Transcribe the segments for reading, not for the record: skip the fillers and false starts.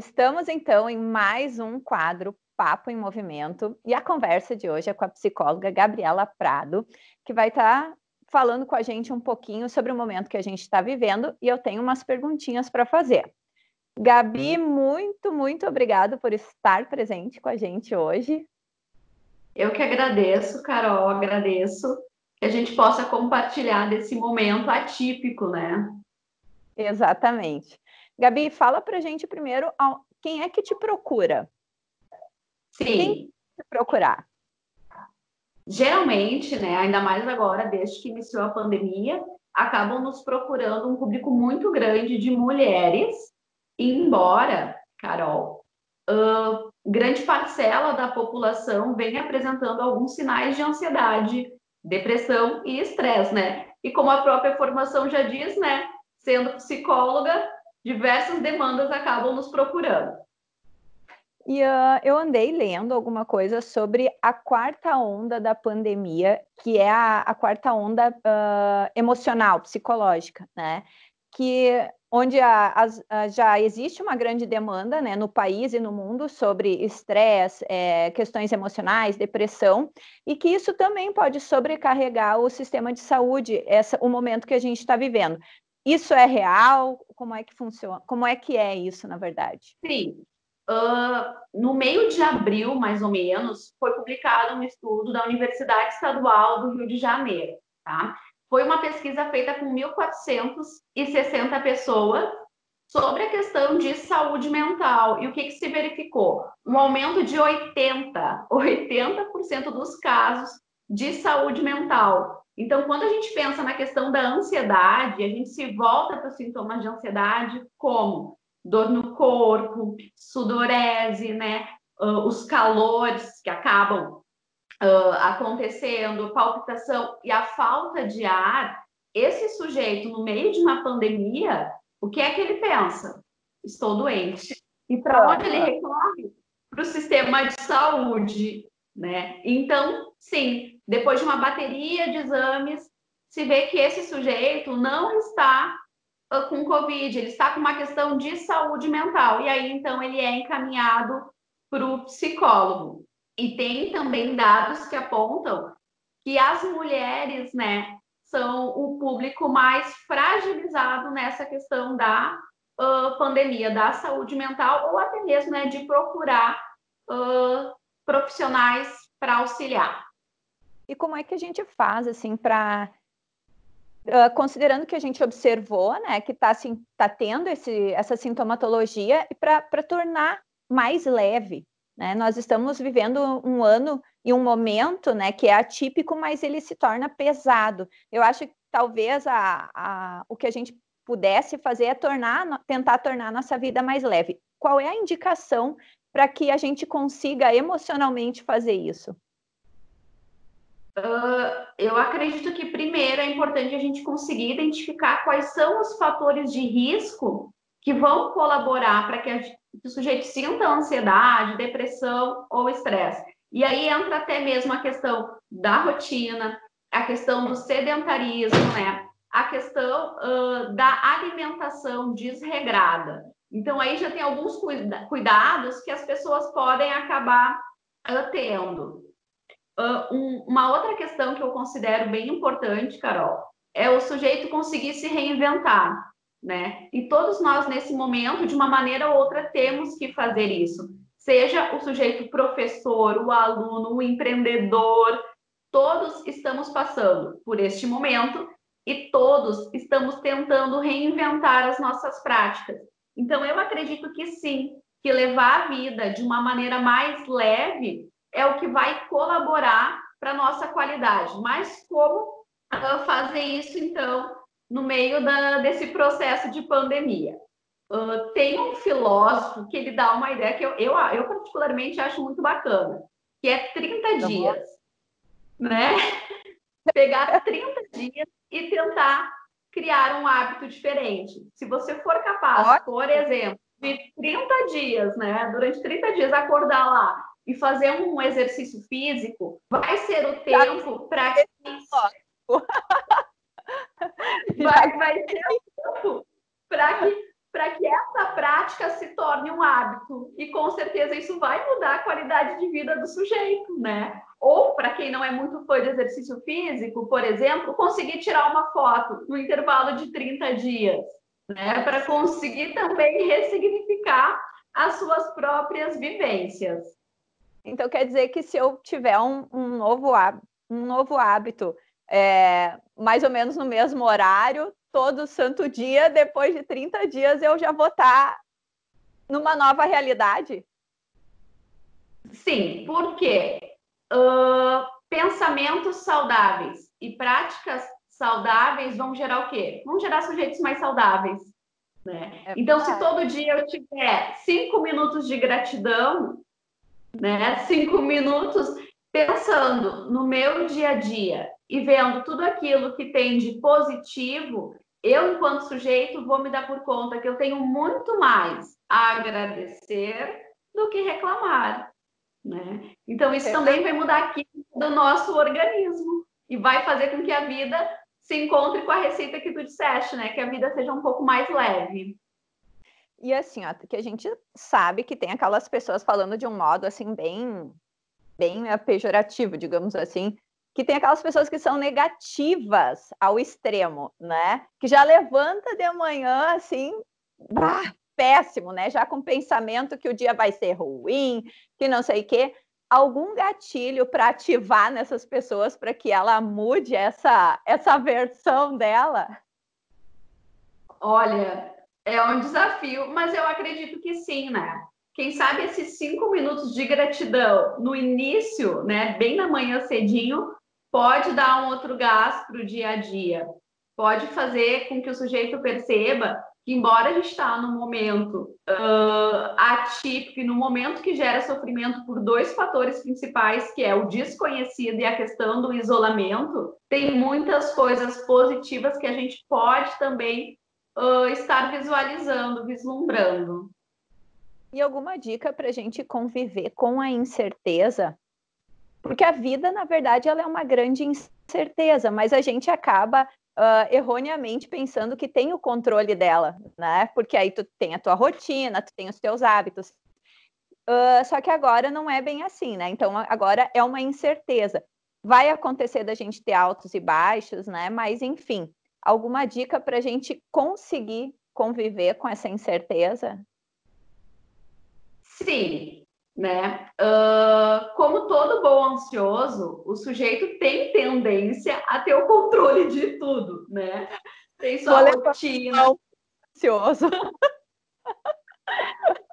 Estamos então em mais um quadro Papo em Movimento e a conversa de hoje é com a psicóloga Gabriela Prado, que vai estar falando com a gente um pouquinho sobre o momento que a gente está vivendo e eu tenho umas perguntinhas para fazer. Gabi, muito obrigada por estar presente com a gente hoje. Eu que agradeço, Carol, agradeço que a gente possa compartilhar desse momento atípico, né? Exatamente. Gabi, fala para a gente primeiro quem é que te procura? Quem Sim, te procurar? geralmente, né, ainda mais agora, desde que iniciou a pandemia, acabam nos procurando um público muito grande de mulheres, embora, Carol, grande parcela da população vem apresentando alguns sinais de ansiedade, depressão e estresse, né? E como a própria formação já diz, né, sendo psicóloga, diversas demandas acabam nos procurando. E eu andei lendo alguma coisa sobre a quarta onda da pandemia, que é a quarta onda emocional, psicológica, né? Onde já existe uma grande demanda, né, no país e no mundo sobre estresse, questões emocionais, depressão, e que isso também pode sobrecarregar o sistema de saúde, o momento que a gente está vivendo. Isso é real? Como é que funciona? Como é que é isso, na verdade? Sim. No meio de abril, mais ou menos, foi publicado um estudo da Universidade Estadual do Rio de Janeiro, tá? Foi uma pesquisa feita com 1.460 pessoas sobre a questão de saúde mental. E o que se verificou? Um aumento de 80% dos casos de saúde mental. Então, quando a gente pensa na questão da ansiedade, a gente se volta para os sintomas de ansiedade como dor no corpo, sudorese, né? Os calores que acabam acontecendo, palpitação e a falta de ar. Esse sujeito, no meio de uma pandemia, o que é que ele pensa? Estou doente. E para onde ele recorre? Para o sistema de saúde, né? Então, sim, depois de uma bateria de exames, se vê que esse sujeito não está com Covid, ele está com uma questão de saúde mental. E aí, então, ele é encaminhado para o psicólogo. E tem também dados que apontam que as mulheres, né, são o público mais fragilizado nessa questão da pandemia, da saúde mental, ou até mesmo, né, de procurar profissionais para auxiliar. E como é que a gente faz, assim, para... considerando que a gente observou, né, que está assim, tá tendo essa sintomatologia, e para tornar mais leve, né? Nós estamos vivendo um ano e um momento, né, que é atípico, mas ele se torna pesado. Eu acho que talvez o que a gente pudesse fazer é tentar tornar a nossa vida mais leve. Qual é a indicação para que a gente consiga emocionalmente fazer isso? Eu acredito que primeiro é importante a gente conseguir identificar quais são os fatores de risco que vão colaborar para que o sujeito sinta ansiedade, depressão ou estresse. E aí entra até mesmo a questão da rotina, a questão do sedentarismo, né? A questão da alimentação desregrada. Então aí já tem alguns cuidados que as pessoas podem acabar tendo. Uma outra questão que eu considero bem importante, Carol, é o sujeito conseguir se reinventar, né? E todos nós, nesse momento, de uma maneira ou outra, temos que fazer isso. Seja o sujeito professor, o aluno, o empreendedor, todos estamos passando por este momento e todos estamos tentando reinventar as nossas práticas. Então, eu acredito que sim, que levar a vida de uma maneira mais leve é o que vai colaborar para a nossa qualidade. Mas como fazer isso, então, no meio desse processo de pandemia? Tem um filósofo que ele dá uma ideia que eu particularmente acho muito bacana, que é 30 Vamos. dias, né? Pegar 30 dias e tentar criar um hábito diferente. Se você for capaz, por exemplo, de 30 dias, né? Durante 30 dias acordar lá e fazer um exercício físico, vai ser o tempo para que vai ser o tempo para que essa prática se torne um hábito. com certeza isso vai mudar a qualidade de vida do sujeito, né? Ou, para quem não é muito fã de exercício físico, por exemplo, conseguir tirar uma foto no intervalo de 30 dias, né? Para conseguir também ressignificar as suas próprias vivências. Então, quer dizer que se eu tiver um novo hábito, mais ou menos no mesmo horário, todo santo dia, depois de 30 dias, eu já vou estar numa nova realidade? Sim, porque pensamentos saudáveis e práticas saudáveis vão gerar o quê? Vão gerar sujeitos mais saudáveis, né? Então, se todo dia eu tiver 5 minutos de gratidão, né? 5 minutos pensando no meu dia a dia e vendo tudo aquilo que tem de positivo, eu, enquanto sujeito, vou me dar por conta que eu tenho muito mais a agradecer do que reclamar, né? Então, isso também vai mudar aqui do nosso organismo e vai fazer com que a vida se encontre com a receita que tu disseste, né? Que a vida seja um pouco mais leve. E assim, ó, que a gente sabe que tem aquelas pessoas falando de um modo assim bem pejorativo, digamos assim, que tem aquelas pessoas que são negativas ao extremo, né? Que já levanta de manhã assim, péssimo, né? Já com pensamento que o dia vai ser ruim, que não sei o quê. Algum gatilho para ativar nessas pessoas para que ela mude essa versão dela? Olha, é um desafio, mas eu acredito que sim, né? Quem sabe esses 5 minutos de gratidão no início, né, bem na manhã cedinho, pode dar um outro gás para o dia a dia. Pode fazer com que o sujeito perceba que, embora a gente está num momento atípico e no momento que gera sofrimento por 2 fatores principais, que é o desconhecido e a questão do isolamento, tem muitas coisas positivas que a gente pode também estar visualizando, vislumbrando. E alguma dica para a gente conviver com a incerteza? Porque a vida, na verdade, ela é uma grande incerteza, mas a gente acaba erroneamente pensando que tem o controle dela, né? Porque aí tu tem a tua rotina, tu tem os teus hábitos. Só que agora não é bem assim, né? Então agora é uma incerteza. Vai acontecer da gente ter altos e baixos, né? Mas enfim, alguma dica para a gente conseguir conviver com essa incerteza? Sim, né? Como todo bom ansioso, o sujeito tem tendência a ter o controle de tudo, né? Tem sua rotina, ansioso.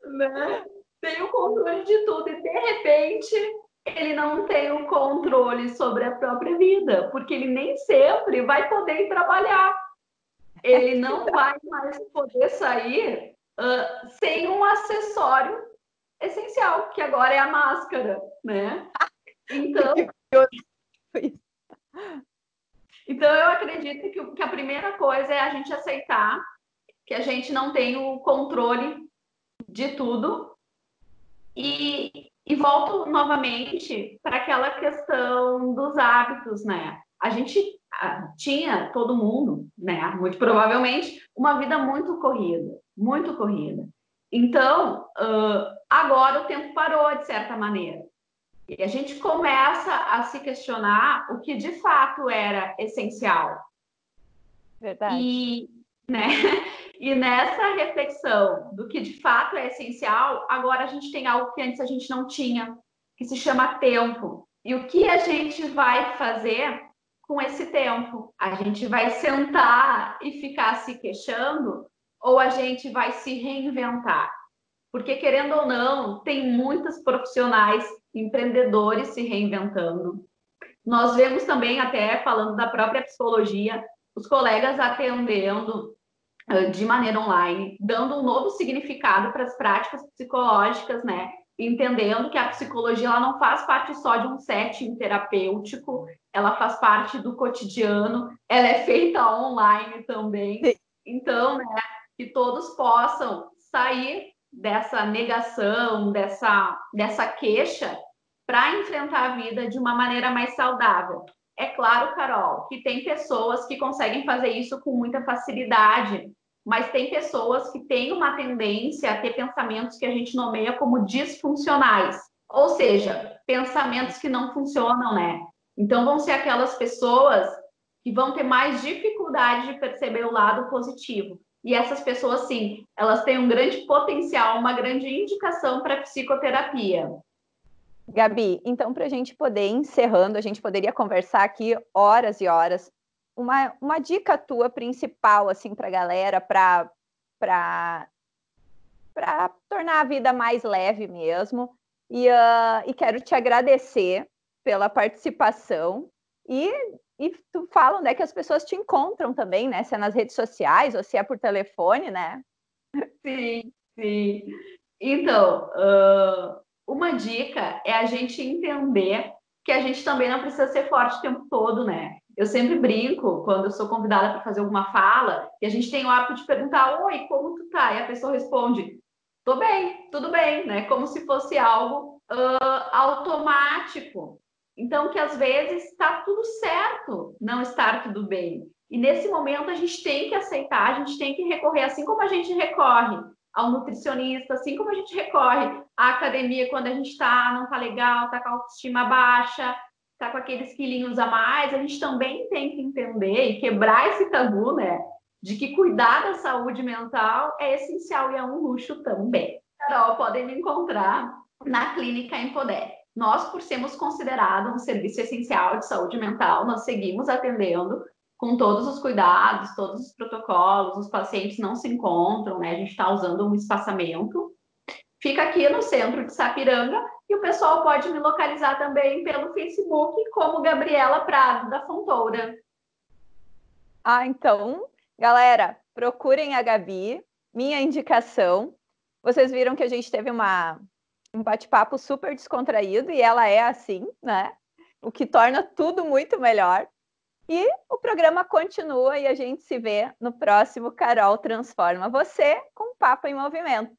né? Tem o controle de tudo e de repente ele não tem o controle sobre a própria vida, porque ele nem sempre vai poder ir trabalhar. Ele não vai mais poder sair sem um acessório essencial, que agora é a máscara, né? Então eu acredito que a primeira coisa é a gente aceitar que a gente não tem o controle de tudo e volto novamente para aquela questão dos hábitos, né? A gente tinha, todo mundo, né? Muito provavelmente, uma vida muito corrida, muito corrida. Então, agora o tempo parou, de certa maneira. E a gente começa a se questionar o que de fato era essencial. Verdade. Né? E nessa reflexão do que de fato é essencial, agora a gente tem algo que antes a gente não tinha, que se chama tempo. E o que a gente vai fazer com esse tempo? A gente vai sentar e ficar se queixando ou a gente vai se reinventar? Porque, querendo ou não, tem muitos profissionais, empreendedores se reinventando. Nós vemos também, até falando da própria psicologia, os colegas atendendo de maneira online, dando um novo significado para as práticas psicológicas, né? Entendendo que a psicologia ela não faz parte só de um setting terapêutico, ela faz parte do cotidiano, ela é feita online também. Então, né, que todos possam sair dessa negação, dessa queixa, para enfrentar a vida de uma maneira mais saudável. É claro, Carol, que tem pessoas que conseguem fazer isso com muita facilidade, mas tem pessoas que têm uma tendência a ter pensamentos que a gente nomeia como disfuncionais, ou seja, pensamentos que não funcionam, né? Então, vão ser aquelas pessoas que vão ter mais dificuldade de perceber o lado positivo. E essas pessoas, sim, elas têm um grande potencial, uma grande indicação para psicoterapia. Gabi, então, para a gente poder ir encerrando, a gente poderia conversar aqui horas e horas. Uma dica tua principal, assim, para a galera, para tornar a vida mais leve mesmo. E quero te agradecer pela participação. E tu fala onde é que as pessoas te encontram também, né? Se é nas redes sociais ou se é por telefone, né? Sim, sim. Então, uma dica é a gente entender que a gente também não precisa ser forte o tempo todo, né? Eu sempre brinco, quando eu sou convidada para fazer alguma fala, e a gente tem o hábito de perguntar, oi, como tu tá? E a pessoa responde, tô bem, tudo bem, né? Como se fosse algo automático. Então, que às vezes está tudo certo não estar tudo bem. E nesse momento a gente tem que aceitar, a gente tem que recorrer, assim como a gente recorre ao nutricionista, assim como a gente recorre à academia quando a gente não tá legal, tá com a autoestima baixa, tá com aqueles quilinhos a mais, a gente também tem que entender e quebrar esse tabu, né? De que cuidar da saúde mental é essencial e é um luxo também. Carol, podem me encontrar na Clínica Empoder. Nós, por sermos considerados um serviço essencial de saúde mental, nós seguimos atendendo com todos os cuidados, todos os protocolos, os pacientes não se encontram, né? A gente está usando um espaçamento. Fica aqui no centro de Sapiranga e o pessoal pode me localizar também pelo Facebook como Gabriela Prado da Fontoura. Então, galera, procurem a Gabi, minha indicação. Vocês viram que a gente teve um bate-papo super descontraído e ela é assim, né? O que torna tudo muito melhor. E o programa continua e a gente se vê no próximo Carol Transforma Você com Papo em Movimento.